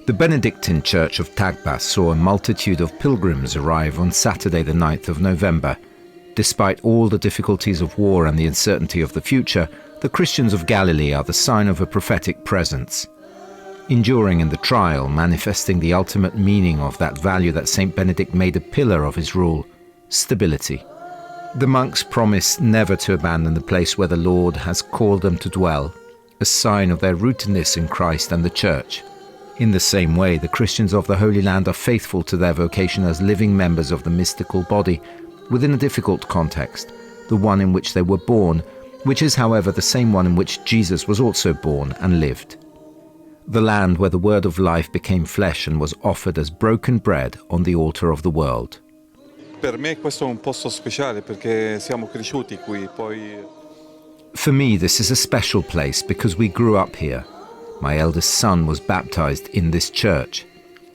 The Benedictine church of Tabgha saw a multitude of pilgrims arrive on Saturday the 9th of November. Despite all the difficulties of war and the uncertainty of the future, the Christians of Galilee are the sign of a prophetic presence. Enduring in the trial, manifesting the ultimate meaning of that value that Saint Benedict made a pillar of his rule, stability. The monks promise never to abandon the place where the Lord has called them to dwell, a sign of their rootedness in Christ and the Church. In the same way, the Christians of the Holy Land are faithful to their vocation as living members of the mystical body, within a difficult context, the one in which they were born, which is, however, the same one in which Jesus was also born and lived. The land where the word of life became flesh and was offered as broken bread on the altar of the world. Per me questo è un posto speciale perché siamo cresciuti qui, poi. For me, this is a special place because we grew up here. My eldest son was baptized in this church.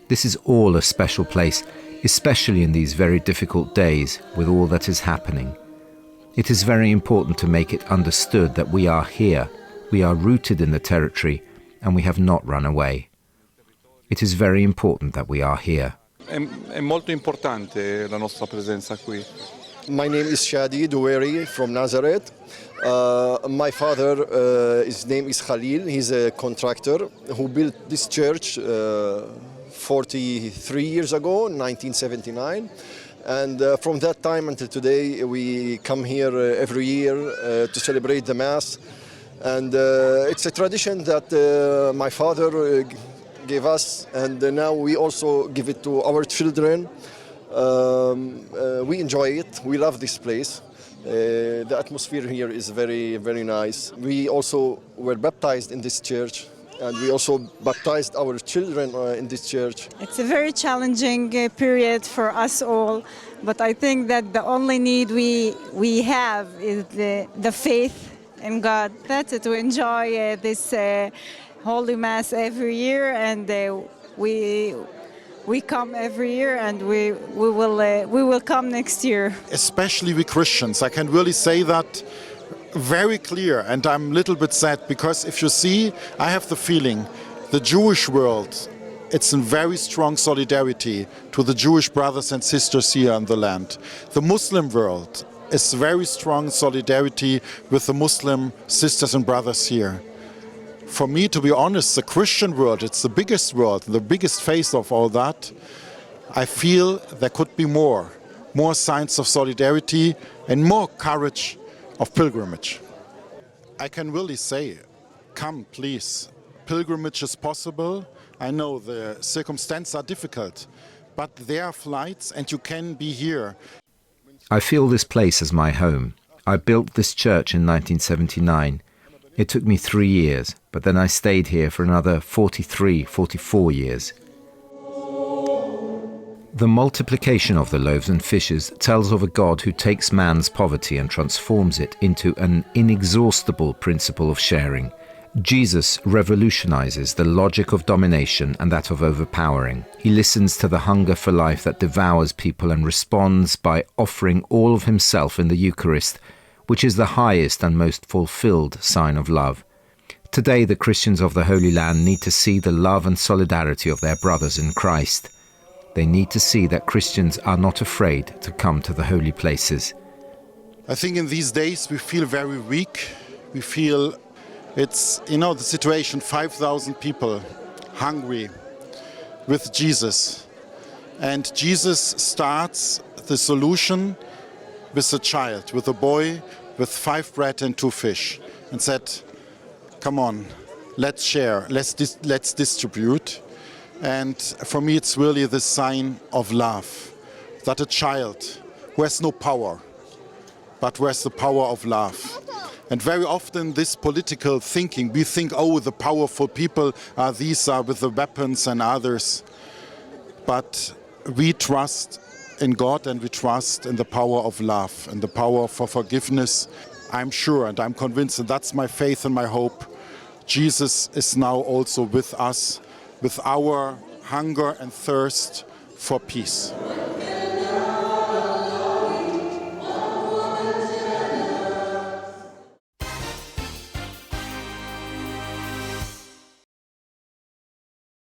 This is all a special place, especially in these very difficult days with all that is happening. It is very important to make it understood that we are here, we are rooted in the territory, and we have not run away. It is very important that we are here. È molto importante la nostra presenza qui. My name is Shadi Doueri from Nazareth. My father, his name is Khalil. He's a contractor who built this church 43 years ago, 1979. And from that time until today, we come here every year to celebrate the Mass. And it's a tradition that my father gave us, and now we also give it to our children. We enjoy it. We love this place. The atmosphere here is very, very nice. We also were baptized in this church, and we also baptized our children in this church. It's a very challenging period for us all, but I think that the only need we have is the faith in God. That's it, to enjoy this Holy Mass every year, and we come every year, and we will come next year. Especially we Christians, I can really say that very clear, and I'm a little bit sad because if you see, I have the feeling the Jewish world, it's in very strong solidarity to the Jewish brothers and sisters here in the land. The Muslim world is very strong solidarity with the Muslim sisters and brothers here. For me, to be honest, the Christian world, it's the biggest world, the biggest face of all that. I feel there could be more signs of solidarity and more courage of pilgrimage. I can really say, come please, pilgrimage is possible. I know the circumstances are difficult, but there are flights and you can be here. I feel this place as my home. I built this church in 1979. It took me 3 years, but then I stayed here for another 44 years. The multiplication of the loaves and fishes tells of a God who takes man's poverty and transforms it into an inexhaustible principle of sharing. Jesus revolutionizes the logic of domination and that of overpowering. He listens to the hunger for life that devours people and responds by offering all of himself in the Eucharist, which is the highest and most fulfilled sign of love. Today, the Christians of the Holy Land need to see the love and solidarity of their brothers in Christ. They need to see that Christians are not afraid to come to the holy places. I think in these days we feel very weak. We feel it's, the situation, 5,000 people hungry with Jesus. And Jesus starts the solution with a child, with a boy, with 5 bread and 2 fish, and said, come on, let's share, let's distribute. And for me it's really the sign of love, that a child who has no power, but who has the power of love. And very often this political thinking, we think, oh, the powerful people are these are with the weapons and others. But we trust in God, and we trust in the power of love and the power for forgiveness. I'm sure and I'm convinced, and that's my faith and my hope, Jesus is now also with us, with our hunger and thirst for peace.